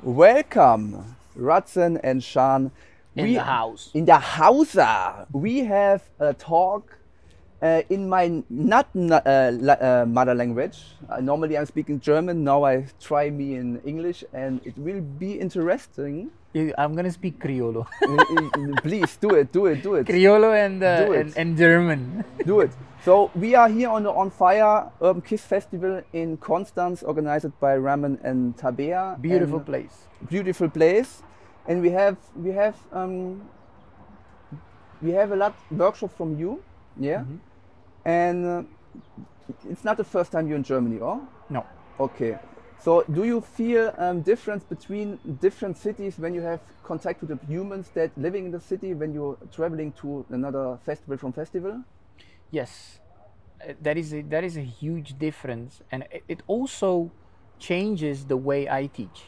Welcome, Rudson and Shawn. In the house. In the house. We have a talk in my mother language. Normally I'm speaking German, now I try me in English and it will be interesting. I'm going to speak Criollo. Please, do it. Criollo and German. Do it. So we are here on the On Fire Urban Kiz Festival in Konstanz, organized by Raman and Tabea. Beautiful place. Beautiful place. And we have a lot workshop from you, yeah. Mm-hmm. And it's not the first time you're in Germany, or? No. Okay. So do you feel difference between different cities when you have contact with the humans that living in the city when you're traveling to another festival from festival? Yes, that is a huge difference, and it also changes the way I teach.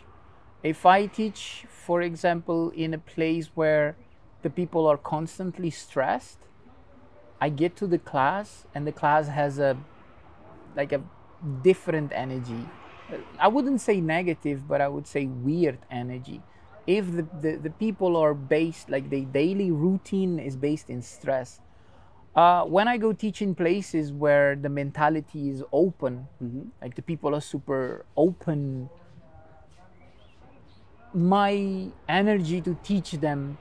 If I teach, for example, in a place where the people are constantly stressed, I get to the class and the class has a different energy. I wouldn't say negative, but I would say weird energy. If the people are based, like the daily routine is based in stress. When I go teach in places where the mentality is open, like the people are super open, my energy to teach them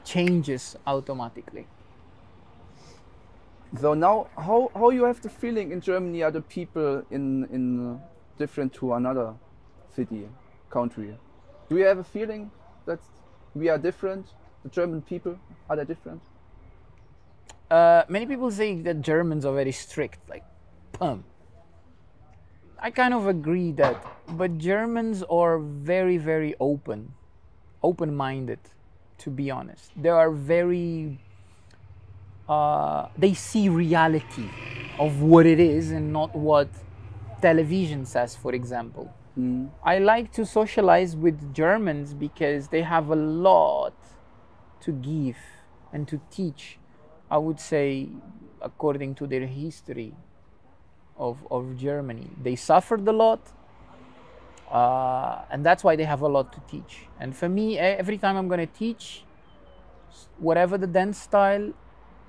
changes automatically. So now, how you have the feeling in Germany are the people in different to another city, country? Do you have a feeling that we are different? The German people, are they different? Many people say that Germans are very strict, like, pum. I kind of agree that, but Germans are very, very open-minded, to be honest. They are very, they see reality of what it is and not what television says, for example. I like to socialize with Germans because they have a lot to give and to teach, I would say, according to their history of Germany. They suffered a lot, and that's why they have a lot to teach. And for me, every time I'm going to teach, whatever the dance style,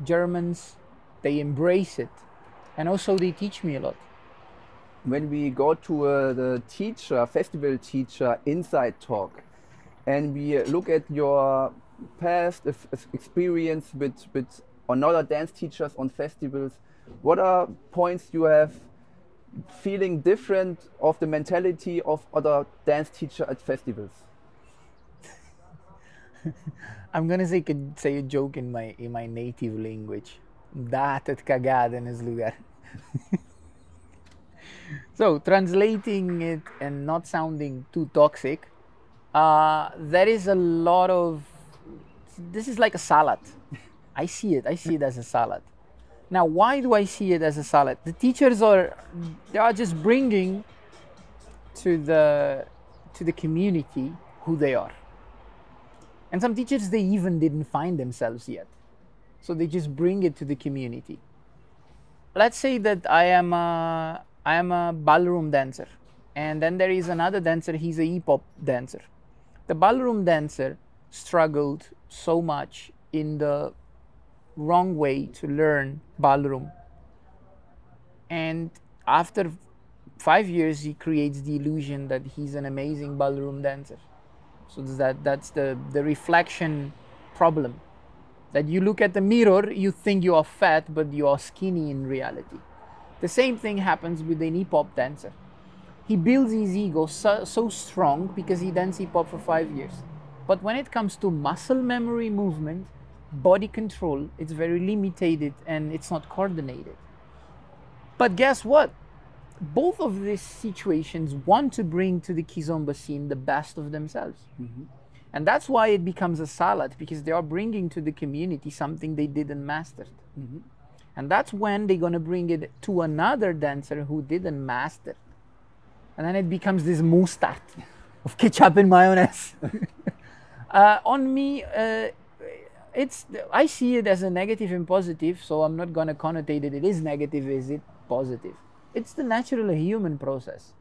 Germans, they embrace it. And also they teach me a lot. When we go to the teacher, festival teacher inside talk, and we look at your past experience with another dance teachers on festivals, what are points you have feeling different of the mentality of other dance teacher at festivals? I'm gonna say a joke in my native language. Datet cagada nesse lugar. So translating it and not sounding too toxic, there is a lot of, this is like a salad. I see it as a salad. Now, why do I see it as a salad? The teachers they are just bringing to the community who they are. And some teachers, they even didn't find themselves yet. So they just bring it to the community. Let's say that I am a ballroom dancer. And then there is another dancer, he's a hip-hop dancer. The ballroom dancer struggled so much in the wrong way to learn ballroom, and after 5 years he creates the illusion that he's an amazing ballroom dancer. So that's the reflection problem, that you look at the mirror, you think you are fat but you are skinny in reality. The same thing happens with an hip-hop dancer. He builds his ego so strong because he danced hip-hop for 5 years, but when it comes to muscle memory, movement, body control, it's very limited and it's not coordinated. But guess what? Both of these situations want to bring to the Kizomba scene the best of themselves. And that's why it becomes a salad, because they are bringing to the community something they didn't master. And that's when they're going to bring it to another dancer who didn't master. And then it becomes this mustard of ketchup and mayonnaise. On me, I see it as a negative and positive, so I'm not going to connotate it is negative, is it positive. It's the natural human process.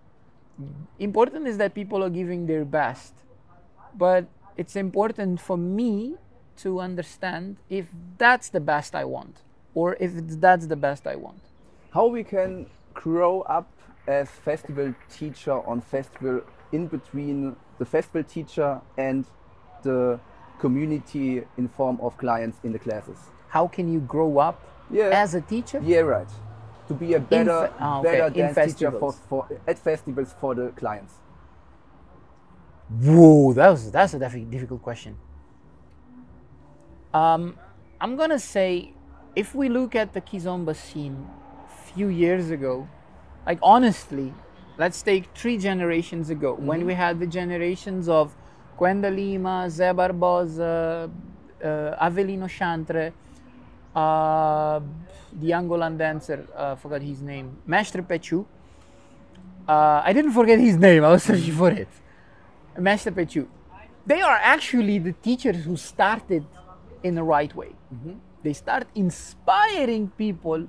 Important is that people are giving their best but it's important for me to understand if that's the best I want, or if that's the best I want. How we can grow up as festival teacher on festival, in between the festival teacher and the community in form of clients in the classes. How can you grow up as a teacher? Yeah, right. To be a better dance teacher at festivals for the clients. Whoa, that's a difficult question. I'm gonna say, if we look at the Kizomba scene a few years ago, like honestly, let's take 3 generations ago, when we had the generations of Gwenda Lima, Zé Barbosa, Avelino Chantre, the Angolan dancer, forgot his name, Mestre Pechu. I didn't forget his name, I was searching for it. Mestre Pechu. They are actually the teachers who started in the right way. They start inspiring people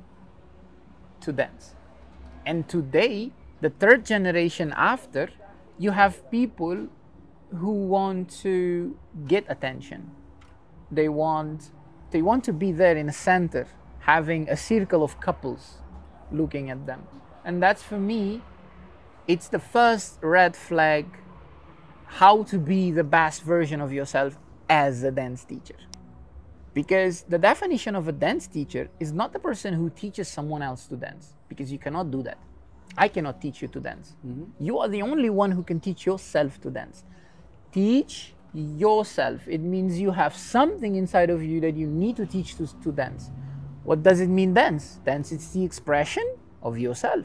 to dance. And today, the 3rd generation after, you have people who want to get attention. They want to be there in the center, having a circle of couples looking at them. And that's, for me, it's the first red flag, how to be the best version of yourself as a dance teacher. Because the definition of a dance teacher is not the person who teaches someone else to dance, because you cannot do that. I cannot teach you to dance. You are the only one who can teach yourself to dance. Teach yourself. It means you have something inside of you that you need to teach to dance. What does it mean, dance? Dance is the expression of yourself.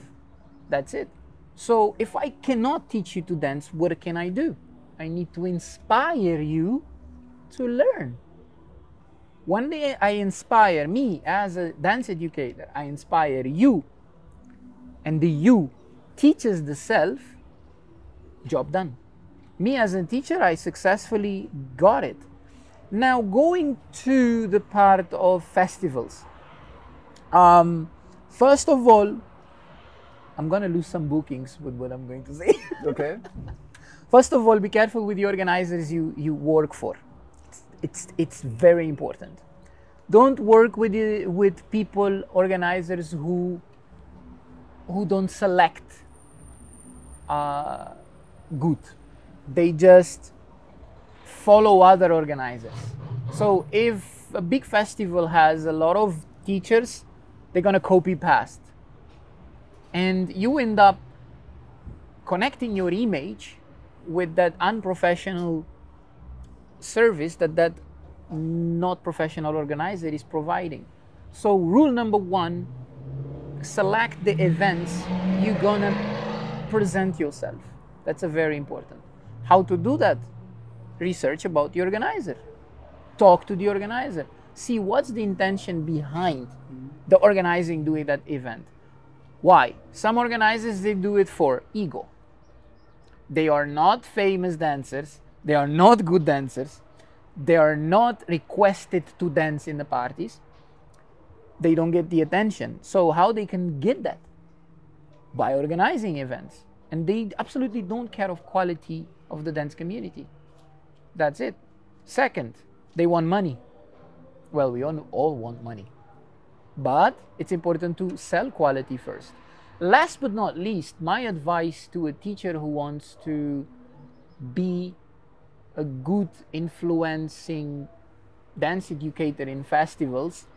That's it. So if I cannot teach you to dance, what can I do? I need to inspire you to learn. One day I inspire me as a dance educator, I inspire you, and the you teaches the self, job done. Me as a teacher, I successfully got it. Now going to the part of festivals. First of all, I'm gonna lose some bookings with what I'm going to say. Okay. First of all, be careful with the organizers you work for. It's very important. Don't work with people, organizers who don't select good. They just follow other organizers. So if a big festival has a lot of teachers, they're gonna copy past. And you end up connecting your image with that unprofessional service that not professional organizer is providing. So rule number 1, select the events you're gonna present yourself. That's a very important. How to do that? Research about the organizer. Talk to the organizer. See what's the intention behind the organizing doing that event. Why? Some organizers, they do it for ego. They are not famous dancers. They are not good dancers. They are not requested to dance in the parties. They don't get the attention. So how they can get that? By organizing events. And they absolutely don't care of quality of the dance community. That's it. Second, they want money. Well, we all want money. But it's important to sell quality first. Last but not least, my advice to a teacher who wants to be a good influencing dance educator in festivals,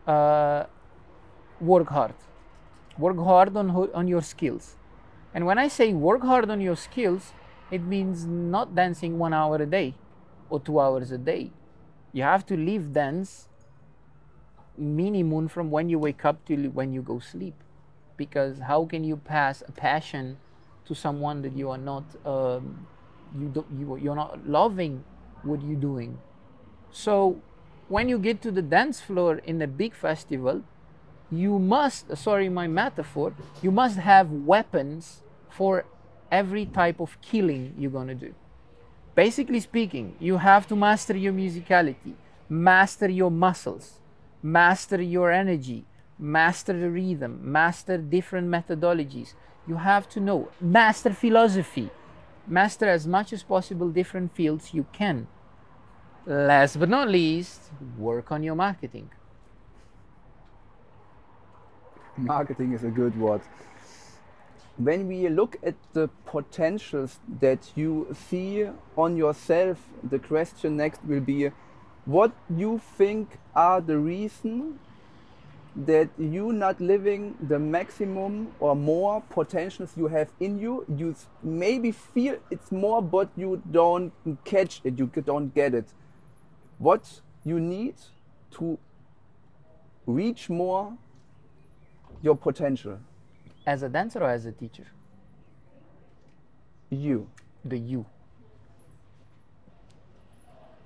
work hard. Work hard on your skills. And when I say work hard on your skills, it means not dancing 1 hour a day or 2 hours a day. You have to live dance minimum from when you wake up till when you go sleep. Because how can you pass a passion to someone that you are not you're not loving what you're doing? So when you get to the dance floor in a big festival, you must, sorry my metaphor, you must have weapons for every type of killing you're gonna do. Basically speaking, you have to master your musicality, master your muscles, master your energy, master the rhythm, master different methodologies. You have to know, master philosophy. Master as much as possible different fields you can. Last but not least, work on your marketing. Marketing is a good word. When we look at the potentials that you see on yourself, the question next will be, what you think are the reason that you not living the maximum or more potentials you have in you? You maybe feel it's more, but you don't catch it, you don't get it. What you need to reach more your potential? As a dancer or as a teacher? You. The you.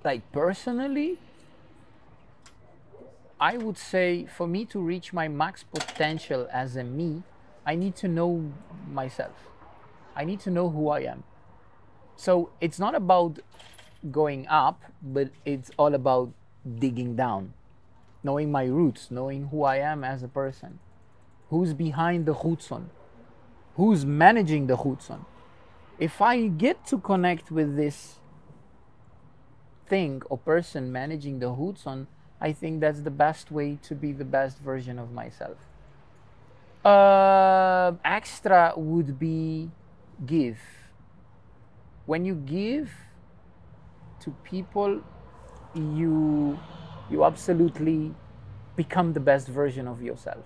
Like personally, I would say for me to reach my max potential as a me, I need to know myself. I need to know who I am. So it's not about going up, but it's all about digging down, knowing my roots, knowing who I am as a person. Who's behind the Rudson? Who's managing the Rudson? If I get to connect with this thing or person managing the Rudson, I think that's the best way to be the best version of myself. Extra would be give. When you give to people, you absolutely become the best version of yourself.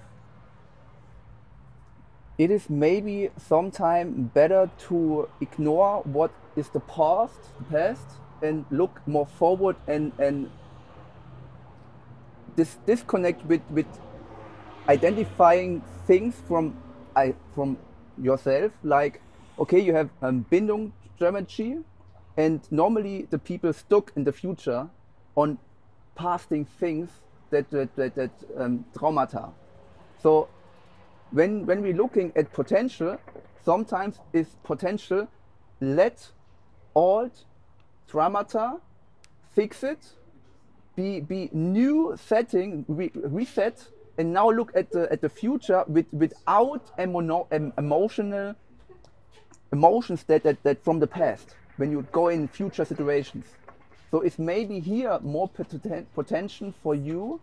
It is maybe sometimes better to ignore what is the past, and look more forward and disconnect with identifying things from yourself. Like, okay, you have Bindungsstrategy, and normally the people stuck in the future on passing things that traumata. So when we're looking at potential, sometimes is potential let old traumata, fix it, be new setting, reset, and now look at the future without emotions that from the past when you go in future situations. So it's maybe here more potential for you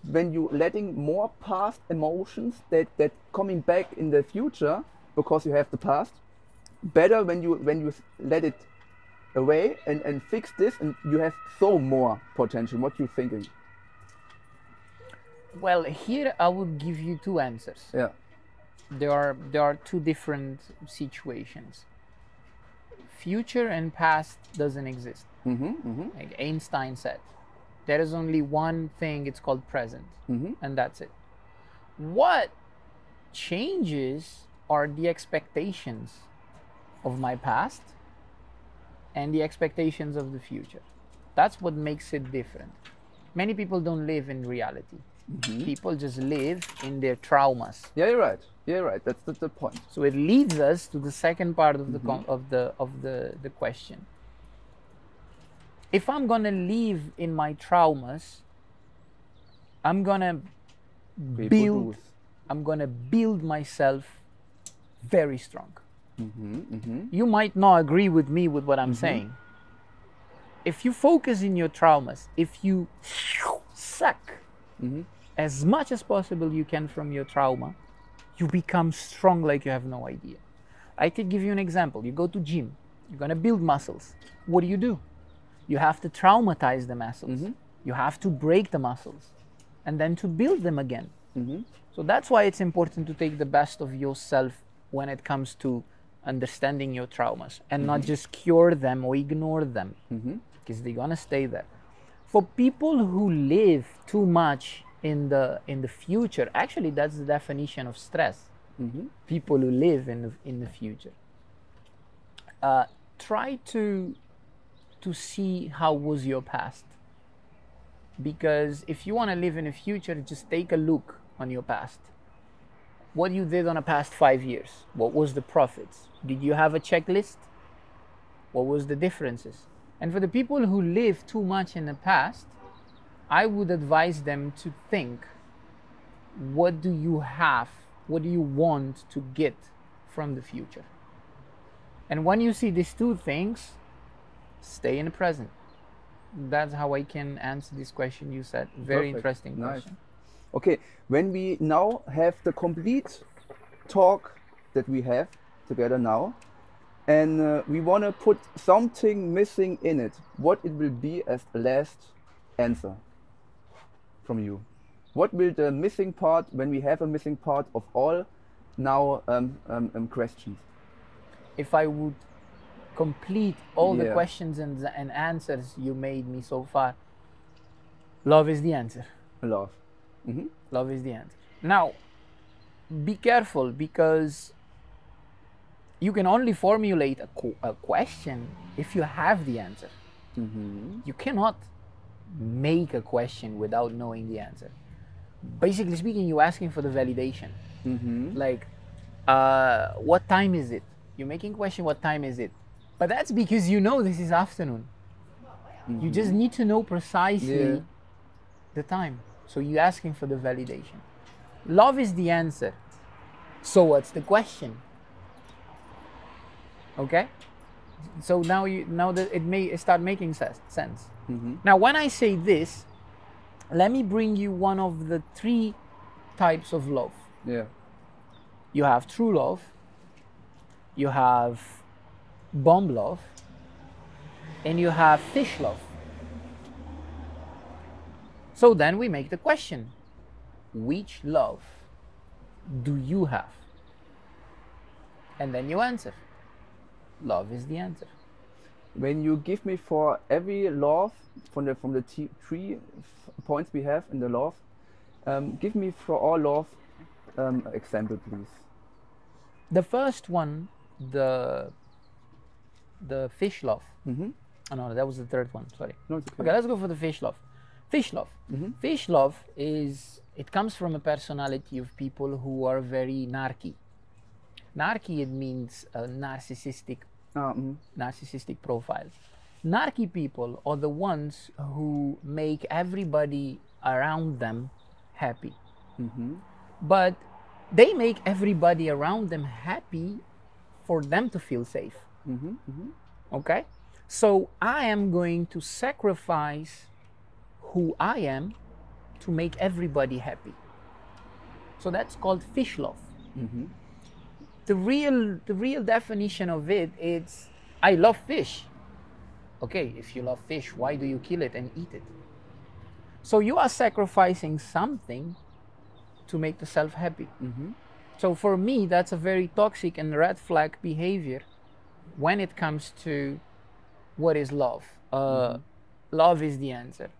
when you letting more past emotions that coming back in the future because you have the past. Better when you let it away and fix this, and you have so more potential. What you thinking? Well, here I would give you two answers. Yeah. There are two different situations. Future and past doesn't exist. Like Einstein said, there is only one thing, it's called present, and that's it. What changes are the expectations of my past and the expectations of the future. That's what makes it different. Many people don't live in reality. People just live in their traumas. Yeah, you're right. Yeah, you're right. That's the point. So it leads us to the second part of the question. If I'm gonna live in my traumas, I'm gonna build myself very strong. You might not agree with me with what I'm saying. If you focus in your traumas, if you suck as much as possible you can from your trauma, you become strong like you have no idea. I could give you an example. You go to gym, you're gonna build muscles. What do? You have to traumatize the muscles. You have to break the muscles and then to build them again. So that's why it's important to take the best of yourself when it comes to understanding your traumas and not just cure them or ignore them, because they're gonna stay there. For people who live too much in the future, actually that's the definition of stress. People who live in the future. Try to see how was your past, because if you want to live in the future, just take a look on your past. What you did on the past 5 years, what was the profits? Did you have a checklist? What was the differences? And for the people who live too much in the past, I would advise them to think, what do you have? What do you want to get from the future? And when you see these two things, stay in the present. That's how I can answer this question you said. Very Perfect. interesting Nice. question. Okay, when we now have the complete talk that we have together now, and we want to put something missing in it, what it will be as the last answer from you? What will the missing part, when we have a missing part of all now questions? If I would complete all the Yeah. questions and answers you made me so far, love is the answer. Love. Mhm. Love is the answer. Now, be careful, because you can only formulate a question if you have the answer. Mhm. You cannot make a question without knowing the answer. Basically speaking, you're asking for the validation. Mhm. Like, what time is it? You're making a question, what time is it? But that's because you know this is afternoon. You just need to know precisely Yeah. the time. So you're asking for the validation. Love is the answer. So what's the question? Okay? So now that it may start making sense. Mhm. Now, when I say this, let me bring you one of the 3 types of love. Yeah. You have true love, you have bomb love, and you have fish love. So then we make the question, which love do you have? And then you answer. Love is the answer. When you give me for every love from the 3 points we have in the love, give me for all love example, please. The first one, the fish love. Mm-hmm. Oh no, that was the third one. Sorry. No, it's okay. Okay, let's go for the fish love. Fish love. Mm-hmm. Fish love it comes from a personality of people who are very narky. Narky, it means a narcissistic profile. Narky people are the ones who make everybody around them happy. Mm-hmm. But they make everybody around them happy for them to feel safe. Mm-hmm. Mm-hmm. Okay? So I am going to sacrifice who I am to make everybody happy. So that's called fish love. Mm-hmm. The real definition of it is, I love fish. Okay, if you love fish, why do you kill it and eat it? So you are sacrificing something to make the self happy. Mm-hmm. So for me, that's a very toxic and red flag behavior when it comes to what is love. Love is the answer.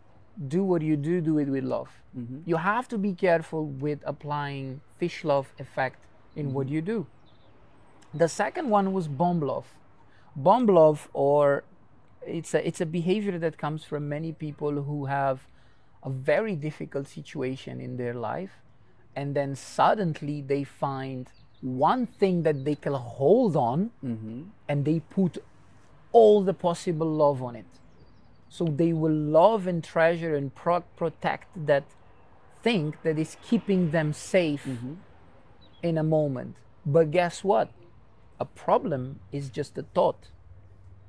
Do what you do it with love. Mm-hmm. You have to be careful with applying fish love effect in what you do. The second one was bomb love. Bomb love, or it's a behavior that comes from many people who have a very difficult situation in their life, and then suddenly they find one thing that they can hold on, and they put all the possible love on it. So they will love and treasure and protect that thing that is keeping them safe in a moment. But guess what? A problem is just a thought.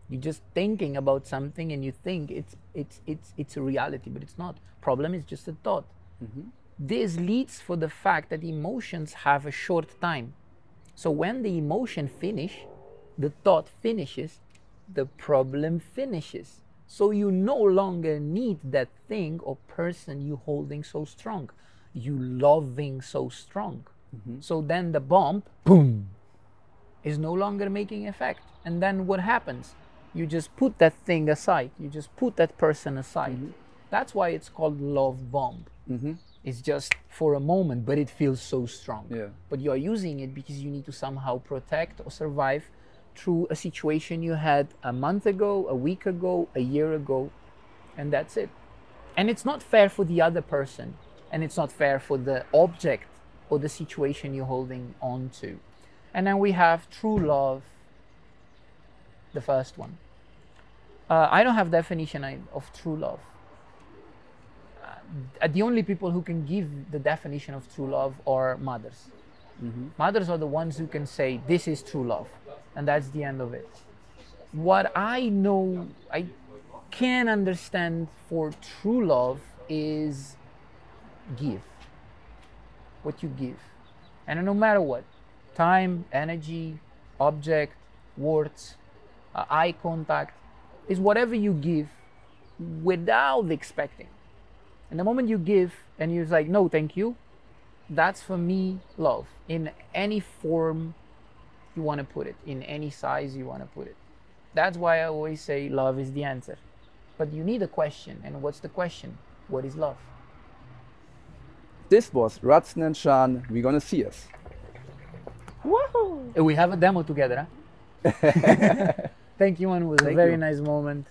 You're just thinking about something and you think it's a reality, but it's not. Problem is just a thought. This leads for the fact that emotions have a short time. So when the emotion finish, the thought finishes, the problem finishes. So you no longer need that thing or person you holding so strong. You loving so strong. So then the bomb, boom, is no longer making effect. And then what happens? You just put that thing aside. You just put that person aside. That's why it's called love bomb. It's just for a moment, but it feels so strong. Yeah. But you are using it because you need to somehow protect or survive through a situation you had a month ago, a week ago, a year ago, and that's it. And it's not fair for the other person, and it's not fair for the object or the situation you're holding on to. And then we have true love, the first one. I don't have definition of true love. The only people who can give the definition of true love are mothers. Mothers are the ones who can say, this is true love. and that's the end of it. What I know, I can understand for true love is give. What you give. And no matter what, time, energy, object, words, eye contact, is whatever you give without expecting. And the moment you give and you're like, no, thank you, that's for me love, in any form you want to put it, in any size you want to put it. That's why I always say love is the answer. But you need a question. And what's the question? What is love? This was Rudson and Shawn. We're gonna see us. Woohoo! We have a demo together, huh? Thank you, man. It was a very nice moment.